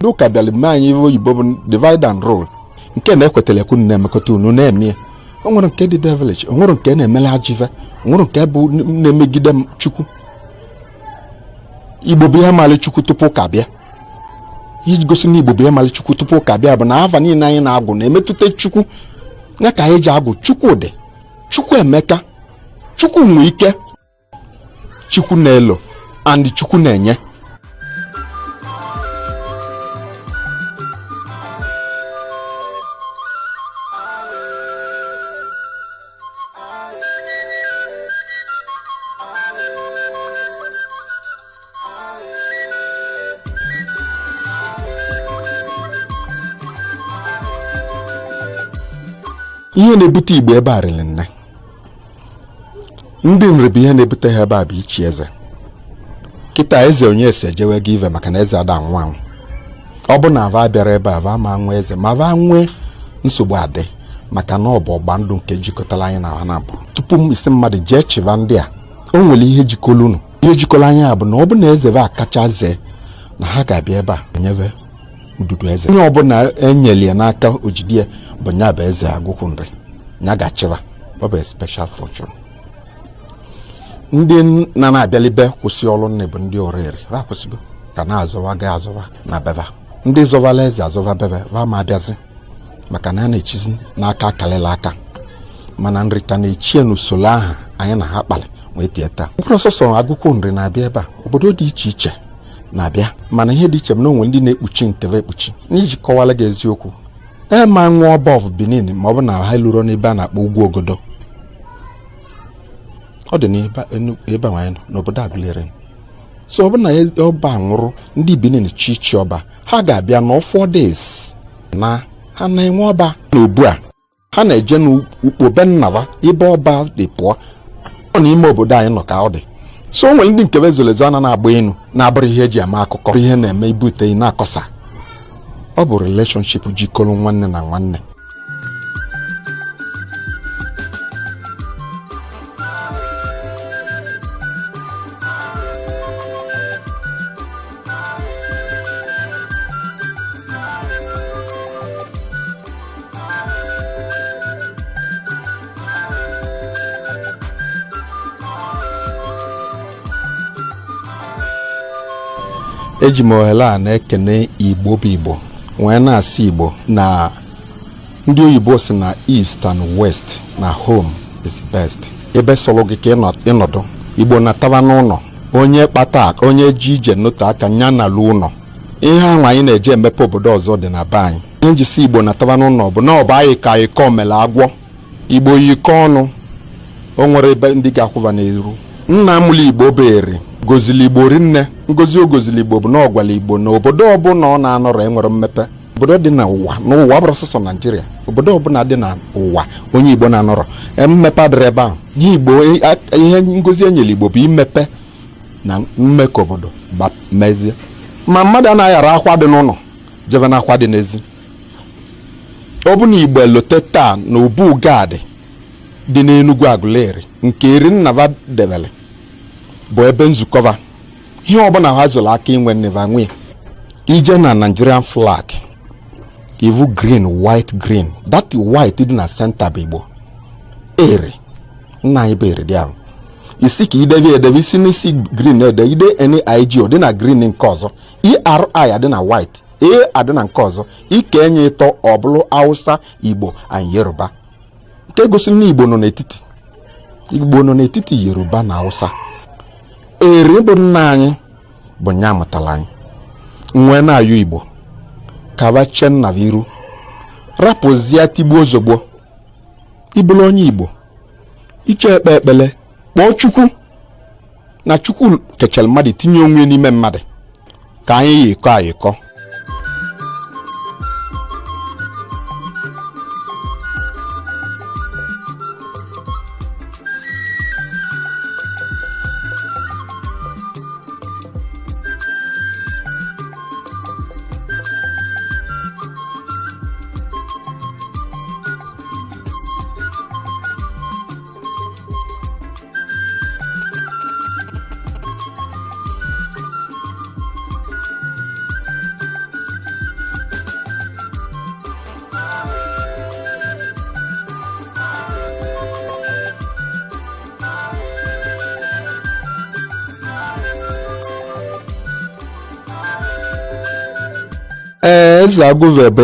Look at the man you divide and rule. Nke na-ekwetele ku na-emekọta unu na-eme. O nwere nke dị devilish, o nwere nke na-emele ajive, o nwere nke bụ na-emegide Chukwu. Igbo bụ ihe mali Chukwu tupu ka bịa. Iji gosi na Igbo bụ ihe mali Chukwu tupu ka bịa bụ na ava niile anyị na-agụ na-emetụta Chukwu. Ya ka anyị ji agụ Chukwu dị, Chukwu Emeka, Chukwu nwe ike, Chukwu na-elo, and Chukwu na-enye. Ihe na-ebute Igbo ebe a rịrị nne. Ndị nri bụ ihe na-ebute ha ebe a bụ ichi eze. Kịta eze onye ese jewe gị ive maka na eze ada anwụ anwụ. Ọ bụ na ava bịara ebe a va ma nwe eze ma va nwee nsogbu adị maka na ọ bụ ọgba ndụ nke jikọtara anyị na ha na-abụ. Tupu m isi mmadụ jee chiva ndị a, o nwere ihe jikọrọ unu. Ihe jikọrọ anyị a bụ na ọ bụ na eze va akacha zee na ha ga-abịa ebe a nyebe ududu eze. Onye ọbụla enyeli ya n'aka ojidie bụ nya bụ eze agụkwụ nri. Nya ga-achịba. Ọ bụ special fortune. Ndị na-abịalibe kwụsị ọrụ nne bụ ndị oriri. Va kwụsịgo ka na-azọwa ga-azọwa na beba. Ndị zọvala eze azọva bebe va ma abịazi maka na a na-echizi n'aka akalela aka. Mana nri ka na-echie n'usoro aha anyị na ha kpali wee tie taa. Mkpụrụ ọsọsọ agụkwụ nri na-abịa ebe a. Obodo dị iche iche na-abịa mana ihe dị iche bụ na onwe ndị na-ekpuchi nkeve ekpuchi. N'iji kọwala gị eziokwu, ma nwa ọba of Benin ma ọ bụ na ha lụrụ n'ebe a na-akpọ ugwu ogodo. Ọ dị n'ebe a nwanyị n'obodo Agụleri. So ọ bụ na ọba nwụrụ ndị Benin chichi ọba ha ga-abịa na 4 days na ha na-enwe ọba n'obu a. Ha na-eje n'ukpo be nnava ebe ọba dị pụọ. Ọ n'ime obodo anyị nọ ka ọ dị. So o nwere ndị nke bezolezo a na-agba enu na-abụrụ ihe eji ama akụkọ ihe na-eme ibute na-akọsa. Ọ bụ relationship jikọrọ nwanne na nwanne. Eji m ohere a na-ekene Igbo bụ Igbo wee na-asị Igbo na ndị oyibo si na East and West na home is best. Ebe sọrọ gị ka ịnọdụ Igbo na-ataba n'ụlọ. Onye kpata onye ji ije note aka nya na lu ụlọ. Ihe ahụ anyị na-eje emepe obodo ọzọ dị na be anyị. Ihe njisi Igbo na-ataba n'ụlọ bụ na ọ bụ anyị ka ịkọ mele agwọ. Igbo yikọ ọnụ. O nwere ebe ndị ga-akwụba n'iru. Nna mụlụ Igbo bere gozili Igbo rinne. Ngozi ogozili Igbo bụ na ọgwala Igbo na obodo ọbụla ọ na-anọrọ enwere mmepe. Obodo dị na ụwa n'ụwa bụrụ sọsọ Nigeria. Obodo ọbụla dị na ụwa onye Igbo na-anọrọ mmepe adịrị ebe ahụ. Ihe Igbo ihe ngozi enyere Igbo bụ imepe na mmekọ obodo mezie. Ma mmadụ anaghara akwa dị n'ụlọ jebe na akwa dị n'ezi. Ọ bụ na Igbo elote taa na obu gadị dị n'Enugu Agụleri nke eri nnava debele bụ ebe nzukọva. Ihe ọbụla ha zụrụ aka inwe nneva nwe. Ije na Nigerian flag ivu green white green. That white dị na center bụ Igbo. Eri nna anyị bụ eri dị ahụ. Isi ka idebe isi n'isi green ede ide NIG ọ dị na green nke ọzọ. ERI adị na white. A adị na nke ọzọ. Ike enye ịtọ ọ bụrụ Hausa, Igbo and Yoruba. Nke gosiri na Igbo nọ n'etiti. Igbo nọ n'etiti Yoruba na Hausa. Eri bụ nna anyị bụ nya mụtara anyị. Nwe na-ayọ Igbo kabache nna viru rapụzie tigbuo ozugbo. Ibulu onye Igbo iche ekpe ekpele kpọọ Chukwu na Chukwu kechara mmadụ tinye onwe n'ime mmadụ ka anyị yikọ ayịkọ. eze Agụve bụ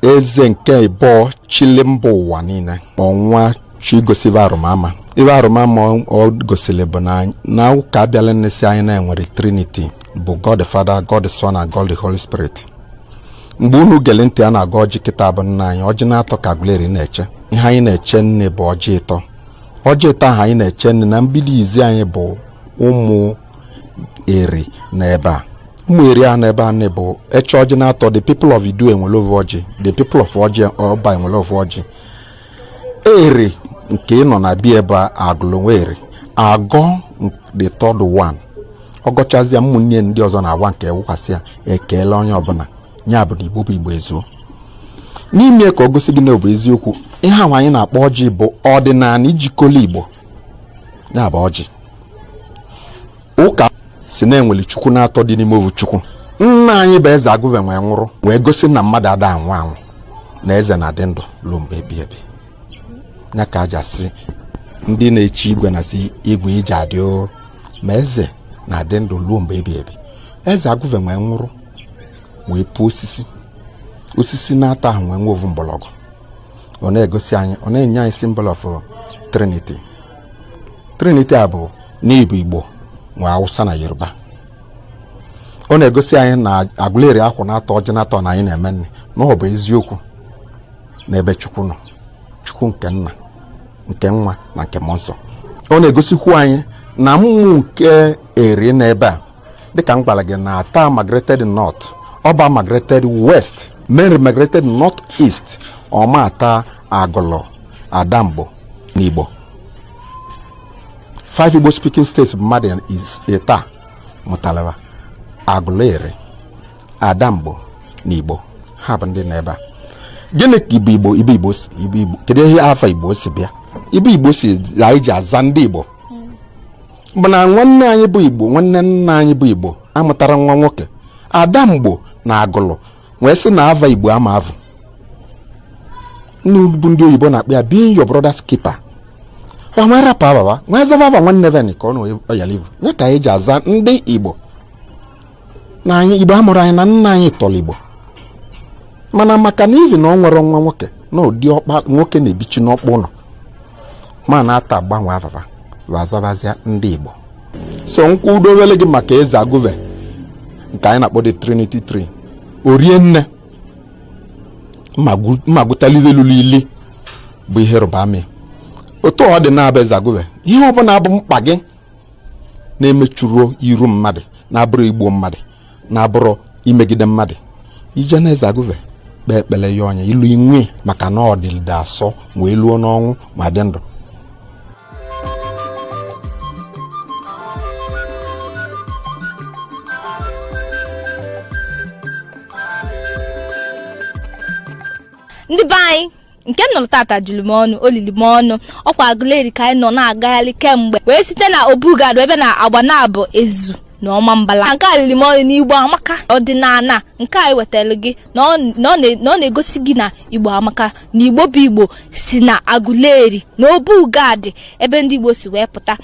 eze nke Igbo chili mba ụwa niile. Ọnwa chi gosiva arụmama. Ibe arụmama ọ gosili bụ na ụka abịala nnesi anyị na-enwere Trinity bụ God the Father, God the Son and God the Holy Spirit. Mgbe unu gele ntị a na-aga ọjị kịta bụ nna anyị, ọjị na-atọ ka Aguleri na-eche. Ihe anyị na-eche nne bụ ọjị ịtọ. Ọjị ịtọ ahụ anyị na-eche nne na mbido izi anyị bụ ụmụ eri na ebe a. Ụmụ eri ahụ na ebe a nne bụ eche ọjị na-atọ. The people of Idu enwere ovu ọjị, the people of ọjị ọba enwere ovu ọjị. Eri nke ịnọ na bia ebe agụlonweri agọ the third one. Ọgọchazịa ụmụnne ndị ọzọ na-agwa nke wụkwasị ya ekele onye ọbụla nya bụ na Igbo bụ Igbo ezuo. N'ime ka ọ gosi gị na ọ bụ eziokwu, ihe ahụ anyị na-akpọ ọjị bụ ọdịnala ijikọla Igbo. Ya bụ ọjị. Ụka si na-enweli Chukwu na-atọ dị n'ime ovu Chukwu. Nna anyị bụ eze Agụve nwee nwụrụ wee gosi na mmadụ ada anwụ anwụ na eze na-adị ndụ ruo mgbe ebi ebi. Ya ka aja sị ndị na-echi igwe na si igwe ije adị o, ma eze na-adị ndụ ruo mgbe ebi ebi. Eze Agụve nwee nwụrụ wee pụọ osisi na-ata ahụ nwee nwe ovu mgbọrọgwụ. Ọ na-egosi anyị, ọ na-enye anyị symbol of Trinity. Trinity a bụ n'Igbo Igbo nwe Hausa na Yoruba. Ọ na-egosi anyị na Aguleri akwụ na-atọ ọjị na-atọ na anyị na-eme nne na ọ bụ eziokwu n'ebe Chukwu nọ, Chukwu nke nna, nke nwa na nke mmụọ nsọ. Ọ na-egosikwu anyị na mmụọ nke eri n'ebe a dịka m gwara gị na ata migrated north, ọba migrated west, Mary migrated north east, ọma ata agụlọ Adamgbo n'Igbo. 5 Igbo speaking states bụ mmadụ ịta mụtalaba Aguleri, Adamgbo n'Igbo. Ha bụ ndị n'ebe a. Gịnị ka Igbo kedu ihe afa Igbo si bịa? Igbo si anyị ji aza ndị Igbo bụ na nwanne anyị bụ Igbo, nwanne nna anyị bụ Igbo amụtara nwa nwoke Adamgbo na agụlụ wee sị na ava Igbo ama avụ. Bụ ndị oyibo na-akpọ ya being your brother's keeper. Ọ nwere rapa baba nwa zava nwanne veni ka ọ nọ oyalivu. Ya ka anyị ji aza ndị Igbo na anyị Igbo amụrụ anyị na nna anyị tọrọ Igbo. Mana maka na ivi na ọ nwere nwa nwoke na ụdị ọkpa nwoke na-ebichi n'ọkpụ ụlọ ma na-ata gbanwe avava wazavazia ndị Igbo. So nkwudowele gị maka eze Agụve nke anyị na-akpọ the Trinity Tree. Orie nne mmagụtalile lụrụ ili bụ ihe rụba amị. Otu ọ dị na-abụ eze Agụve, ihe ọbụla bụ mkpa gị na-emechuru iru mmadụ, na-abụrụ igbo mmadụ, na-abụrụ imegide mmadụ, ije na eze Agụve kpee ekpele ya onye ilu inwe maka na ọ dịlide asọ wee luo n'ọnwụ ma dị ndụ. Ndị be anyị nke nọ tata juru m ọnụ, olili m ọnụ. Ọkwa Aguleri ka anyị nọ na-agagharị kemgbe wee site na Obugado ebe na Agbanabụ Ezu na Ọma Mbala. Nke a lili m ọnụ n'Igbo amaka ọdịnala nke anyị wetara gị na ọ na-egosi gị na Igbo amaka na Igbo bụ Igbo si na Aguleri na Obugado ebe ndị Igbo si wee pụta.